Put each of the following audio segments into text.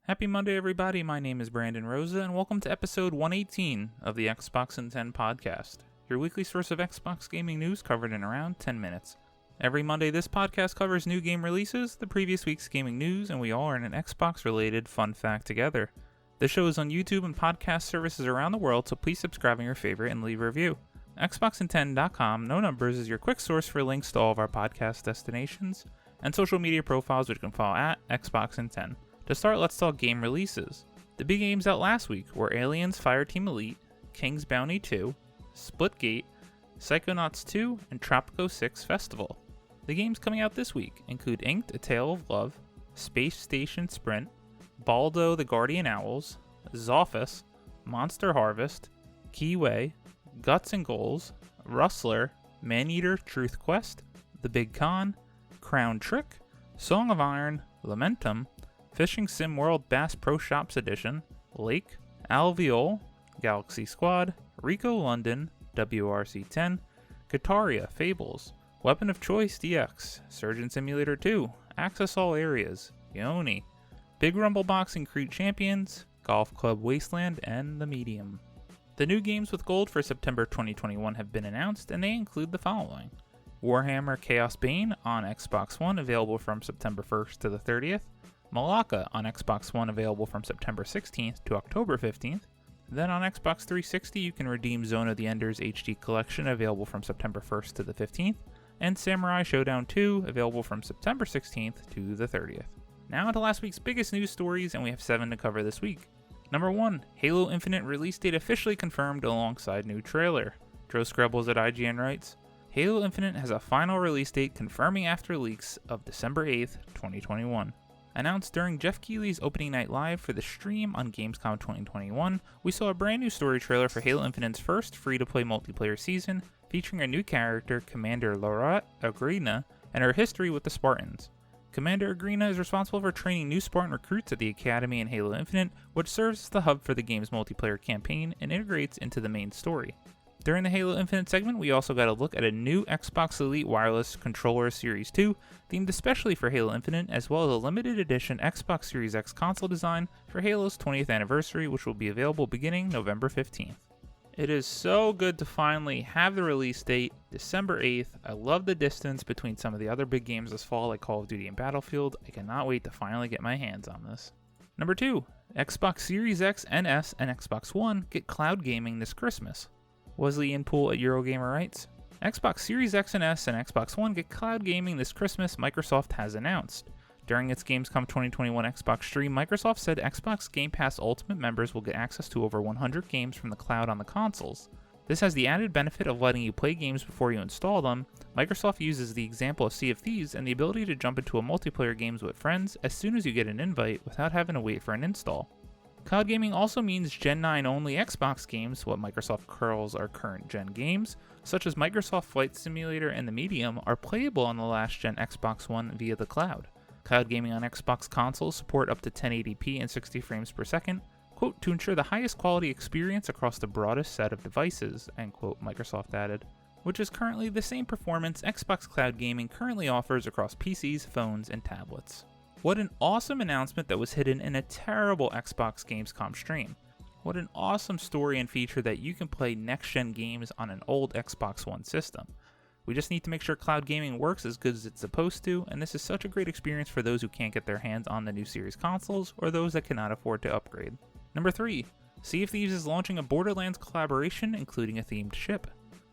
Happy Monday, everybody. My name is Brandon Rosa, and welcome to episode 118 of the Xbox in 10 podcast, your weekly source of Xbox gaming news covered in around 10 minutes. Every Monday, this podcast covers new game releases, the previous week's gaming news, and we all earn an Xbox-related fun fact together. The show is on YouTube and podcast services around the world, so please subscribe on your favorite and leave a review. Xboxin10.com, no numbers, is your quick source for links to all of our podcast destinations and social media profiles, which you can follow at Xboxin10. To start, let's talk game releases. The big games out last week were Aliens Fireteam Elite, King's Bounty 2, Splitgate, Psychonauts 2, and Tropico 6 Festival. The games coming out this week include Inked: A Tale of Love, Space Station Sprint, Baldo the Guardian Owls, Zophis, Monster Harvest, Keyway, Guts and Goals, Rustler, Maneater Truth Quest, The Big Con, Crown Trick, Song of Iron, Lamentum, Fishing Sim World Bass Pro Shops Edition, Lake, Alveole, Galaxy Squad, Rico London, WRC10, Guitaria Fables, Weapon of Choice DX, Surgeon Simulator 2, Access All Areas, Yoni, Big Rumble Boxing Creed Champions, Golf Club Wasteland, and The Medium. The new games with gold for September 2021 have been announced, and they include the following: Warhammer Chaos Bane on Xbox One, available from September 1st to the 30th, Malacca on Xbox One, available from September 16th to October 15th. Then on Xbox 360, you can redeem Zone of the Enders HD Collection, available from September 1st to the 15th, and Samurai Showdown 2, available from September 16th to the 30th. Now to last week's biggest news stories, and we have 7 to cover this week. Number 1, Halo Infinite release date officially confirmed alongside new trailer. Joe Screbbles at IGN writes, Halo Infinite has a final release date confirming after leaks of December 8th, 2021. Announced during Jeff Keighley's opening night live for the stream on Gamescom 2021, we saw a brand new story trailer for Halo Infinite's first free-to-play multiplayer season, featuring a new character, Commander Laura Agrina, and her history with the Spartans. Commander Agrina is responsible for training new Spartan recruits at the Academy in Halo Infinite, which serves as the hub for the game's multiplayer campaign and integrates into the main story. During the Halo Infinite segment, we also got a look at a new Xbox Elite Wireless Controller Series 2, themed especially for Halo Infinite, as well as a limited edition Xbox Series X console design for Halo's 20th anniversary, which will be available beginning November 15th. It is so good to finally have the release date, December 8th. I love the distance between some of the other big games this fall, like Call of Duty and Battlefield. I cannot wait to finally get my hands on this. Number 2, Xbox Series X and S and Xbox One get cloud gaming this Christmas. Wesley Inpool at Eurogamer writes, Xbox Series X and S and Xbox One get cloud gaming this Christmas, Microsoft has announced. During its Gamescom 2021 Xbox stream, Microsoft said Xbox Game Pass Ultimate members will get access to over 100 games from the cloud on the consoles. This has the added benefit of letting you play games before you install them. Microsoft uses the example of Sea of Thieves and the ability to jump into a multiplayer games with friends as soon as you get an invite without having to wait for an install. Cloud gaming also means Gen 9 only Xbox games, what Microsoft calls our current gen games, such as Microsoft Flight Simulator and The Medium, are playable on the last gen Xbox One via the cloud. Cloud gaming on Xbox consoles support up to 1080p and 60 frames per second, quote, to ensure the highest quality experience across the broadest set of devices, end quote, Microsoft added, which is currently the same performance Xbox Cloud Gaming currently offers across PCs, phones, and tablets. What an awesome announcement that was hidden in a terrible Xbox Gamescom stream. What an awesome story and feature that you can play next-gen games on an old Xbox One system. We just need to make sure cloud gaming works as good as it's supposed to, and this is such a great experience for those who can't get their hands on the new series consoles or those that cannot afford to upgrade. Number 3, Sea of Thieves is launching a Borderlands collaboration, including a themed ship.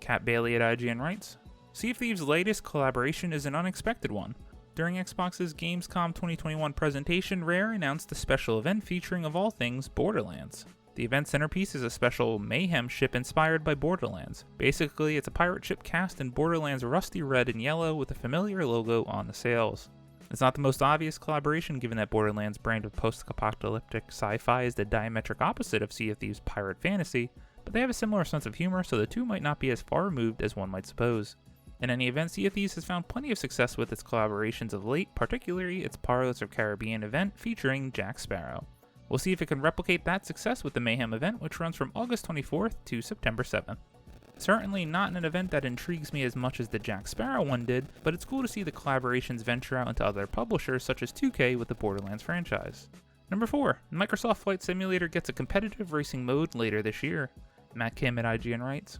Kat Bailey at IGN writes, Sea of Thieves' latest collaboration is an unexpected one. During Xbox's Gamescom 2021 presentation, Rare announced a special event featuring, of all things, Borderlands. The event centerpiece is a special Mayhem ship inspired by Borderlands. Basically, it's a pirate ship cast in Borderlands rusty red and yellow with a familiar logo on the sails. It's not the most obvious collaboration given that Borderlands' brand of post-apocalyptic sci-fi is the diametric opposite of Sea of Thieves' pirate fantasy, but they have a similar sense of humor, so the two might not be as far removed as one might suppose. In any event, Sea of Thieves has found plenty of success with its collaborations of late, particularly its Pirates of Caribbean event featuring Jack Sparrow. We'll see if it can replicate that success with the Mayhem event, which runs from August 24th to September 7th. Certainly not an event that intrigues me as much as the Jack Sparrow one did, but it's cool to see the collaborations venture out into other publishers such as 2K with the Borderlands franchise. Number 4, Microsoft Flight Simulator gets a competitive racing mode later this year. Matt Kim at IGN writes,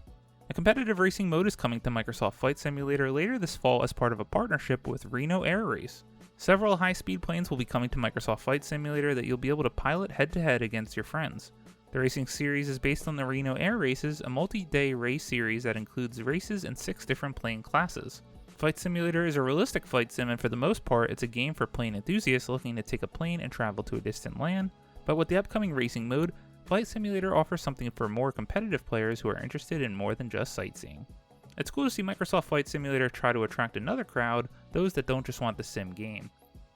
a competitive racing mode is coming to Microsoft Flight Simulator later this fall as part of a partnership with Reno Air Race. Several high-speed planes will be coming to Microsoft Flight Simulator that you'll be able to pilot head-to-head against your friends. The racing series is based on the Reno Air Races, a multi-day race series that includes races in 6 different plane classes. Flight Simulator is a realistic flight sim, and for the most part, it's a game for plane enthusiasts looking to take a plane and travel to a distant land. But with the upcoming racing mode, Flight Simulator offers something for more competitive players who are interested in more than just sightseeing. It's cool to see Microsoft Flight Simulator try to attract another crowd, those that don't just want the sim game.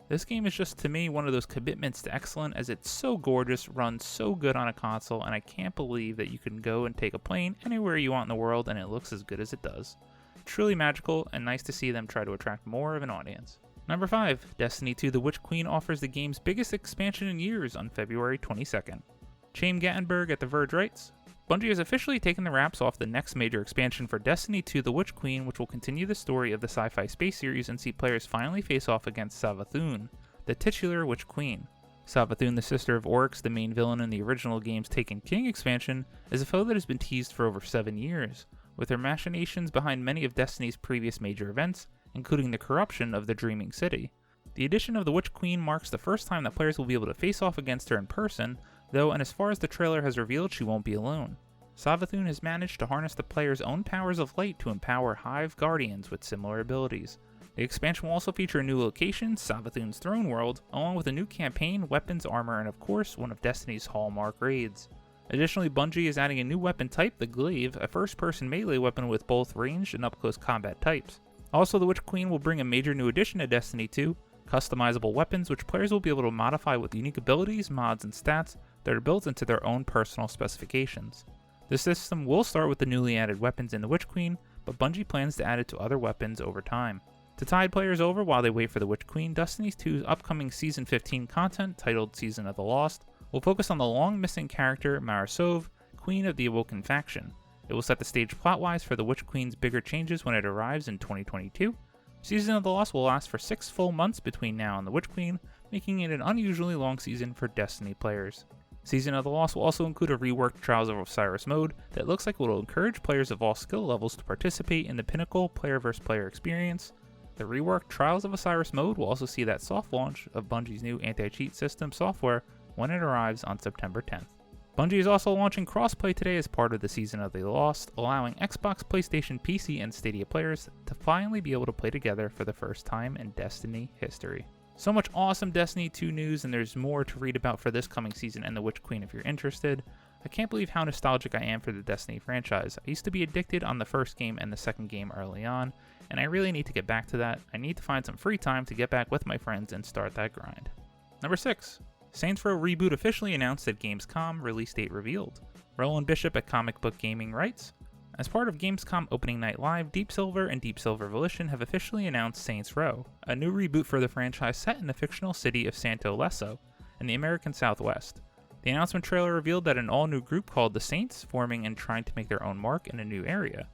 This game is just, to me, one of those commitments to excellence, as it's so gorgeous, runs so good on a console, and I can't believe that you can go and take a plane anywhere you want in the world and it looks as good as it does. Truly magical, and nice to see them try to attract more of an audience. Number 5, Destiny 2 The Witch Queen offers the game's biggest expansion in years on February 22nd. Chaim Gattenberg at The Verge writes, Bungie has officially taken the wraps off the next major expansion for Destiny 2 The Witch Queen, which will continue the story of the sci-fi space series and see players finally face off against Savathun, the titular Witch Queen. Savathun, the sister of Oryx, the main villain in the original game's Taken King expansion, is a foe that has been teased for over 7 years, with her machinations behind many of Destiny's previous major events, including the corruption of the Dreaming City. The addition of the Witch Queen marks the first time that players will be able to face off against her in person, though, and as far as the trailer has revealed, she won't be alone. Savathun has managed to harness the player's own powers of light to empower Hive Guardians with similar abilities. The expansion will also feature a new location, Savathun's Throne World, along with a new campaign, weapons, armor, and of course, one of Destiny's hallmark raids. Additionally, Bungie is adding a new weapon type, the Glaive, a first-person melee weapon with both ranged and up-close combat types. Also, the Witch Queen will bring a major new addition to Destiny 2, customizable weapons which players will be able to modify with unique abilities, mods, and stats that are built into their own personal specifications. The system will start with the newly added weapons in the Witch Queen, but Bungie plans to add it to other weapons over time. To tide players over while they wait for the Witch Queen, Destiny 2's upcoming Season 15 content, titled Season of the Lost, will focus on the long-missing character Marasov, Queen of the Awoken faction. It will set the stage plot-wise for the Witch Queen's bigger changes when it arrives in 2022. Season of the Lost will last for 6 full months between now and the Witch Queen, making it an unusually long season for Destiny players. Season of the Lost will also include a reworked Trials of Osiris mode that looks like it will encourage players of all skill levels to participate in the pinnacle player-versus-player experience. The reworked Trials of Osiris mode will also see that soft launch of Bungie's new anti-cheat system software when it arrives on September 10th. Bungie is also launching crossplay today as part of the Season of the Lost, allowing Xbox, PlayStation, PC, and Stadia players to finally be able to play together for the first time in Destiny history. So much awesome Destiny 2 news, and there's more to read about for this coming season and the Witch Queen if you're interested. I can't believe how nostalgic I am for the Destiny franchise. I used to be addicted on the first game and the second game early on, and I really need to get back to that. I need to find some free time to get back with my friends and start that grind. Number 6. Saints Row Reboot officially announced at Gamescom, release date revealed. Roland Bishop at Comic Book Gaming writes, as part of Gamescom Opening Night Live, Deep Silver and Deep Silver Volition have officially announced Saints Row, a new reboot for the franchise set in the fictional city of Santo Lesso, in the American Southwest. The announcement trailer revealed that an all-new group called the Saints, forming and trying to make their own mark in a new area.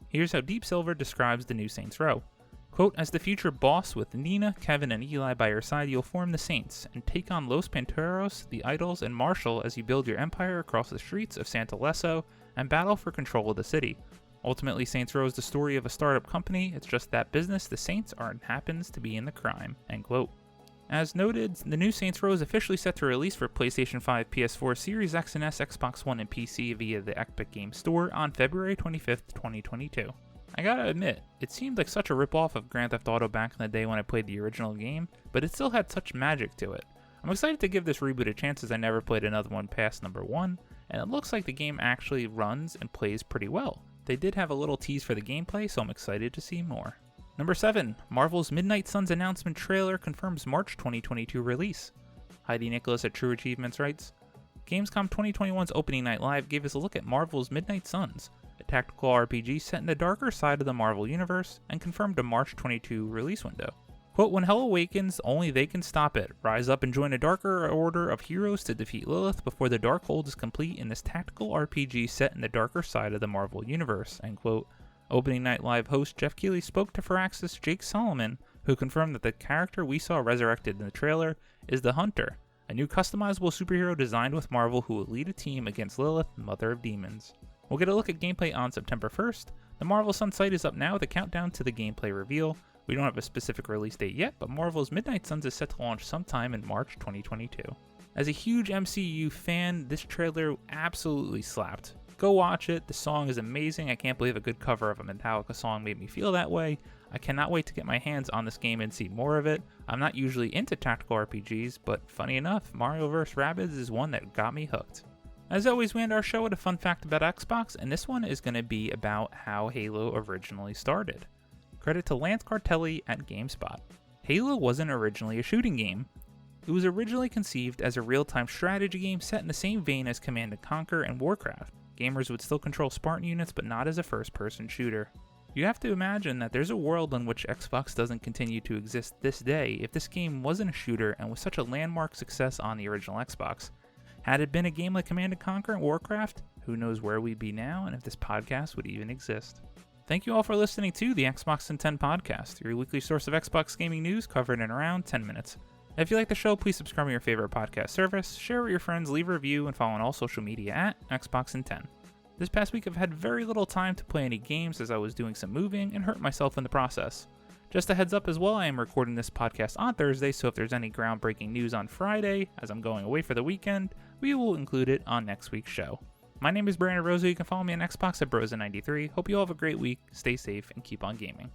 Here's how Deep Silver describes the new Saints Row. Quote, as the future boss with Nina, Kevin, and Eli by your side, you'll form the Saints, and take on Los Panteros, the Idols, and Marshall as you build your empire across the streets of Santo Lesso and battle for control of the city. Ultimately, Saints Row is the story of a startup company. It's just that business the Saints are and happens to be in the crime. End quote. As noted, the new Saints Row is officially set to release for PlayStation 5, PS4, Series X and S, Xbox One, and PC via the Epic Games Store on February 25th, 2022. I gotta admit, it seemed like such a ripoff of Grand Theft Auto back in the day when I played the original game, but it still had such magic to it. I'm excited to give this reboot a chance as I never played another one past number 1, and it looks like the game actually runs and plays pretty well. They did have a little tease for the gameplay, so I'm excited to see more. Number 7, Marvel's Midnight Suns announcement trailer confirms March 2022 release. Heidi Nicholas at True Achievements writes, Gamescom 2021's Opening Night Live gave us a look at Marvel's Midnight Suns, a tactical RPG set in the darker side of the Marvel Universe, and confirmed a March 22 release window. Quote, when hell awakens, only they can stop it. Rise up and join a darker order of heroes to defeat Lilith before the Darkhold is complete in this tactical RPG set in the darker side of the Marvel Universe, end quote. Opening Night Live host Jeff Keighley spoke to Firaxis Jake Solomon, who confirmed that the character we saw resurrected in the trailer is the Hunter, a new customizable superhero designed with Marvel who will lead a team against Lilith, Mother of Demons. We'll get a look at gameplay on September 1st. The Marvel Sun site is up now with a countdown to the gameplay reveal. We don't have a specific release date yet, but Marvel's Midnight Suns is set to launch sometime in March 2022. As a huge MCU fan, this trailer absolutely slapped. Go watch it, the song is amazing. I can't believe a good cover of a Metallica song made me feel that way. I cannot wait to get my hands on this game and see more of it. I'm not usually into tactical RPGs, but funny enough, Mario vs. Rabbids is one that got me hooked. As always, we end our show with a fun fact about Xbox, and this one is going to be about how Halo originally started. Credit to Lance Cartelli at GameSpot. Halo wasn't originally a shooting game. It was originally conceived as a real-time strategy game set in the same vein as Command & Conquer and Warcraft. Gamers would still control Spartan units, but not as a first-person shooter. You have to imagine that there's a world in which Xbox doesn't continue to exist this day if this game wasn't a shooter and was such a landmark success on the original Xbox. Had it been a game like Command & Conquer and Warcraft, who knows where we'd be now and if this podcast would even exist. Thank you all for listening to the Xbox in 10 podcast, your weekly source of Xbox gaming news covered in around 10 minutes. If you like the show, please subscribe to your favorite podcast service, share with your friends, leave a review, and follow on all social media at Xbox in 10. This past week I've had very little time to play any games as I was doing some moving and hurt myself in the process. Just a heads up as well, I am recording this podcast on Thursday, so if there's any groundbreaking news on Friday, as I'm going away for the weekend, we will include it on next week's show. My name is Brandon Rosa, you can follow me on Xbox at Brosa93. Hope you all have a great week, stay safe, and keep on gaming.